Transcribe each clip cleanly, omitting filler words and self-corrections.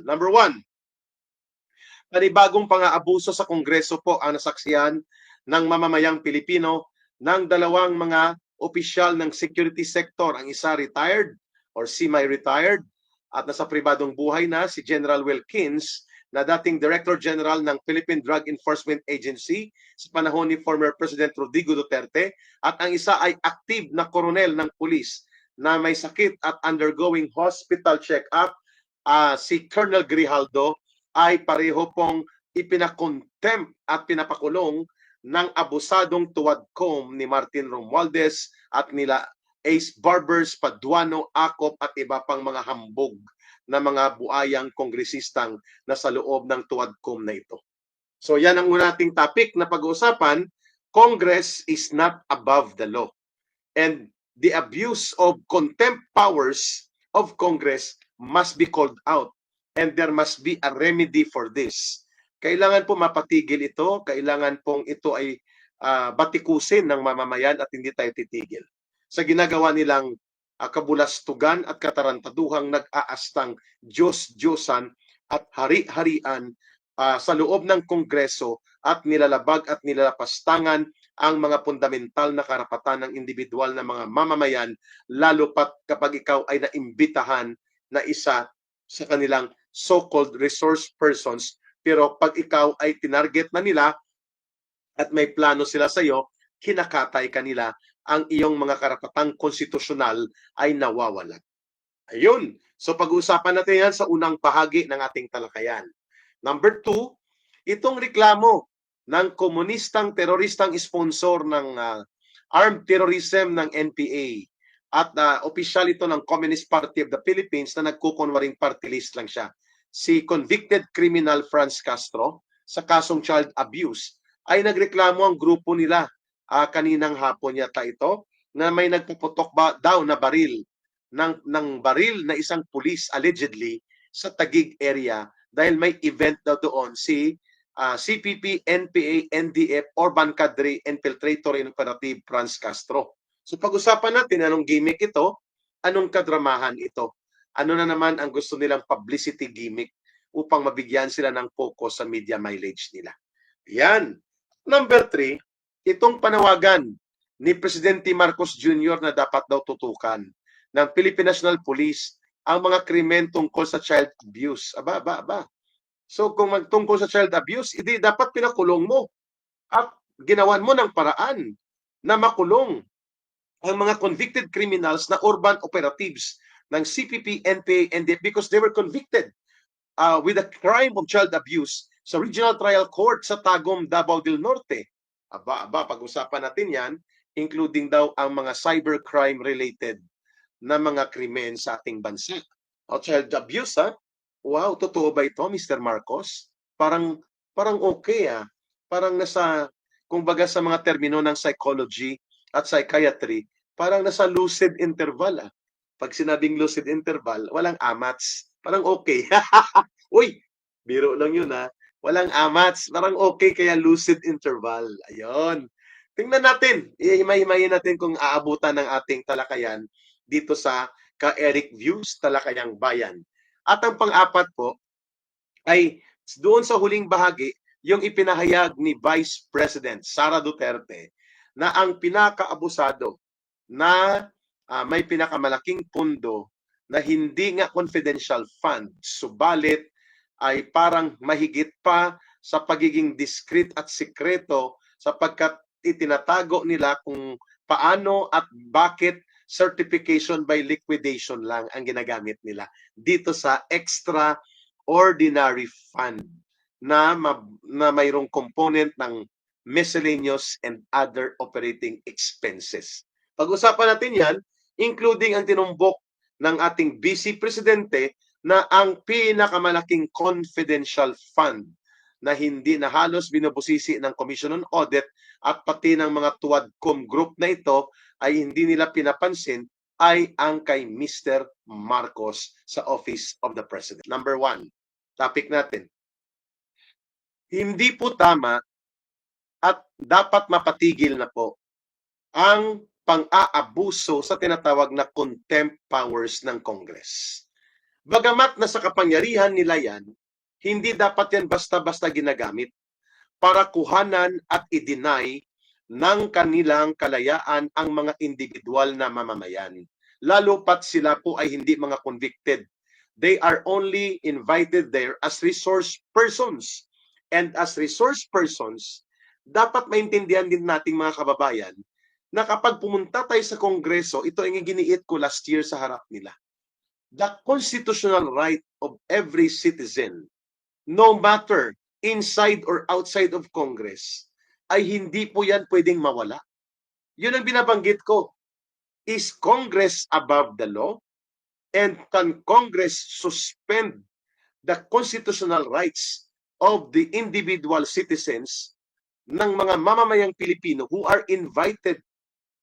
Number one, panibagong pang-aabuso sa Kongreso po ang nasaksihan ng mamamayang Pilipino ng dalawang mga opisyal ng security sector. Ang isa retired or semi-retired at nasa pribadong buhay na, si General Wilkins, na dating Director General ng Philippine Drug Enforcement Agency sa panahon ni former President Rodrigo Duterte, at ang isa ay active na koronel ng pulis na may sakit at undergoing hospital check-up. Si Colonel Grijaldo ay pareho pong ipinakontempt at pinapakulong ng abusadong tuwadkom ni Martin Romualdez at nila Ace Barbers, Paduano, Acop at iba pang mga hambog na mga buayang kongresistang nasa loob ng tuwadkom na ito. So yan ang nating topic na pag-uusapan. Congress is not above the law. And the abuse of contempt powers of Congress must be called out. And there must be a remedy for this. Kailangan po mapatigil ito. Kailangan pong ito ay batikusin ng mamamayan at hindi tayo titigil sa ginagawa nilang kabulastugan at katarantaduhang nag-aastang Diyos-Diyosan at hari-harian sa loob ng Kongreso at nilalabag at nilalapastangan ang mga fundamental na karapatan ng individual na mga mamamayan, lalo pat kapag ikaw ay naimbitahan na isa sa kanilang so-called resource persons, pero pag ikaw ay tinarget na nila at may plano sila sa iyo, kinakatay ka nila, ang iyong mga karapatang konstitusyonal ay nawawalan. Ayun. So pag-uusapan natin yan sa unang bahagi ng ating talakayan. Number 2, itong reklamo ng komunistang teroristang sponsor ng armed terrorism ng NPA at opisyal ito ng Communist Party of the Philippines na nagkukunwaring party list lang siya. Si convicted criminal Franz Castro sa kasong child abuse ay nagreklamo ang grupo nila kaninang hapon yata ito na may nagpuputok daw na baril ng baril na isang pulis allegedly sa Taguig area dahil may event daw doon si CPP, NPA, NDF, Orban Cadre, Infiltrator in Operative Franz Castro. So pag-usapan natin anong gimmick ito, anong kadramahan ito, ano na naman ang gusto nilang publicity gimmick upang mabigyan sila ng focus sa media mileage nila. Yan. Number 3, itong panawagan ni Presidente Marcos Jr. na dapat daw tutukan ng Philippine National Police ang mga krimen tungkol sa child abuse. So kung magtungkol sa child abuse, hindi dapat pinakulong mo at ginawan mo ng paraan na makulong ang mga convicted criminals na urban operatives ng CPP, NPA, NDF because they were convicted with the crime of child abuse sa Regional Trial Court sa Tagum, Davao del Norte. Pag-usapan natin yan, including daw ang mga cybercrime related na mga krimen sa ating bansa. Child abuse, Wow, totoo ba ito, Mr. Marcos? Parang okay, Parang nasa, kumbaga sa mga termino ng psychology at psychiatry, parang nasa lucid interval, Pag sinabing lucid interval, walang amats. Parang okay. Uy, biro lang yun, Walang amats. Parang okay, kaya lucid interval. Ayun. Tingnan natin. Ihimay-himayin natin kung aabutan ng ating talakayan dito sa Ka-Eric Views, Talakayang Bayan. At ang pang-apat po ay doon sa huling bahagi, yung ipinahayag ni Vice President Sara Duterte na ang pinakaabusado na may pinakamalaking pundo na hindi nga confidential fund, subalit ay parang mahigit pa sa pagiging discreet at sikreto sapagkat itinatago nila kung paano at bakit certification by liquidation lang ang ginagamit nila dito sa extraordinary fund na mayroong component ng miscellaneous and other operating expenses. Pag-usapan natin yan, including ang tinumbok ng ating Vice Presidente na ang pinakamalaking confidential fund na hindi na halos binubusisi ng Commission on Audit at pati ng mga tuwadkom group na ito ay hindi nila pinapansin ay ang kay Mr. Marcos sa Office of the President. Number 1, topic natin. Hindi po tama at dapat mapatigil na po ang pang-aabuso sa tinatawag na contempt powers ng Congress. Bagamat nasa kapangyarihan nila yan, hindi dapat yan basta-basta ginagamit para kuhanan at i-deny ng kanilang kalayaan ang mga individual na mamamayan. Lalo pat sila po ay hindi mga convicted. They are only invited there as resource persons. And as resource persons, dapat maintindihan din nating mga kababayan na kapag pumunta tayo sa Kongreso, ito ang giniit ko last year sa harap nila. The constitutional right of every citizen, no matter inside or outside of Congress, ay hindi po yan pwedeng mawala. Yun ang binabanggit ko. Is Congress above the law? And can Congress suspend the constitutional rights of the individual citizens ng mga mamamayang Pilipino who are invited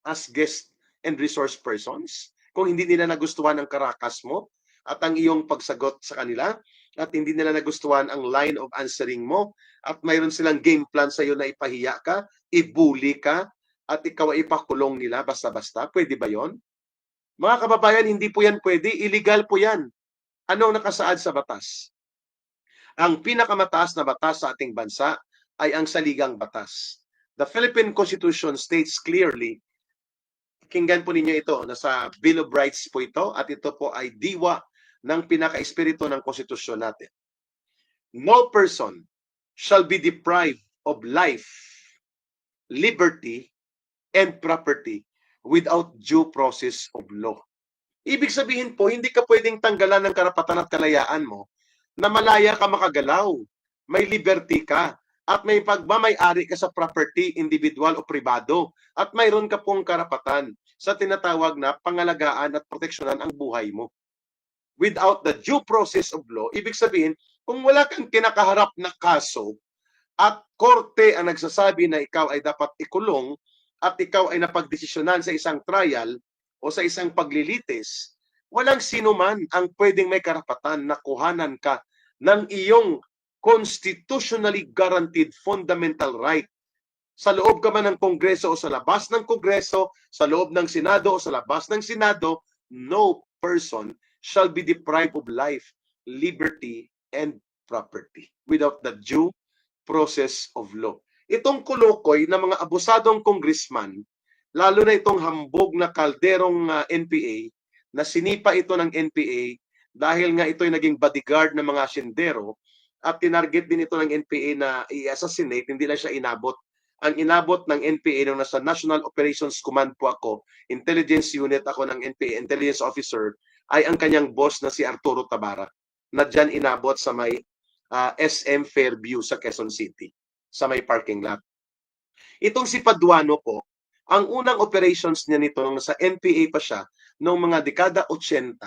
as guests and resource persons? Kung hindi nila nagustuhan ang karakas mo at ang iyong pagsagot sa kanila, at hindi nila nagustuhan ang line of answering mo, at mayroon silang game plan sa iyo na ipahiya ka, ibuli ka, at ikaw ay ipakulong nila basta-basta, pwede ba yon? Mga kababayan, hindi po yan pwede. Illegal po yan. Ano ang nakasaad sa batas? Ang pinakamataas na batas sa ating bansa ay ang saligang batas. The Philippine Constitution states clearly, pakinggan po ninyo ito, nasa Bill of Rights po ito, at ito po ay diwa ng pinaka-espiritu ng konstitusyon natin. No person shall be deprived of life, liberty, and property without due process of law. Ibig sabihin po, hindi ka pwedeng tanggalan ng karapatan at kalayaan mo na malaya ka makagalaw, may liberty ka, at may pagmamay-ari ka sa property, individual o pribado, at mayroon ka pong karapatan sa tinatawag na pangalagaan at proteksyonan ang buhay mo. Without the due process of law, ibig sabihin, kung wala kang kinakaharap na kaso at korte ang nagsasabi na ikaw ay dapat ikulong at ikaw ay napagdesisyonan sa isang trial o sa isang paglilitis, walang sino man ang pwedeng may karapatan na kuhanan ka ng iyong constitutionally guaranteed fundamental right. Sa loob ka man ng Kongreso o sa labas ng Kongreso, sa loob ng Senado o sa labas ng Senado, no person shall be deprived of life, liberty, and property without the due process of law. Itong kulukoy ng mga abusadong congressman, lalo na itong hambog na kalderong NPA, na sinipa ito ng NPA dahil nga ito'y naging bodyguard ng mga sindero, at tinarget din ito ng NPA na i-assassinate, hindi lang siya inabot. Ang inabot ng NPA nung nasa National Operations Command po ako, intelligence unit ako ng NPA, intelligence officer, ay ang kanyang boss na si Arturo Tabara, na dyan inabot sa may SM Fairview sa Quezon City, sa may parking lot. Itong si Paduano po, ang unang operations niya nito nung nasa NPA pa siya, noong mga dekada 80,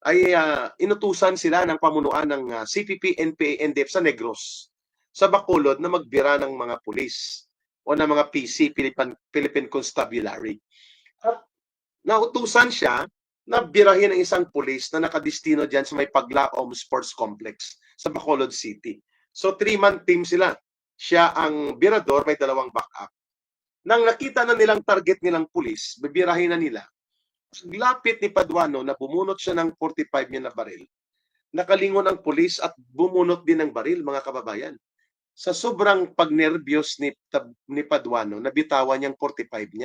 ay inutusan sila ng pamunuan ng CPP, NPA, NDF sa Negros, sa Bacolod, na magbira ng mga pulis o ng mga PC, Philippine Constabulary. At nautusan siya na birahin ng isang pulis na nakadistino dyan sa may Paglaom Sports Complex sa Bacolod City. So 3-man team sila. Siya ang birador, may dalawang backup. Nang nakita na nilang target nilang pulis, bibirahin na nila. Paglapit ni Paduano na bumunot siya ng 45 niya na baril, nakalingon ang pulis at bumunot din ng baril, mga kababayan. Sa sobrang pagnerbyos ni Paduano, nabitawan niyang 45 niya.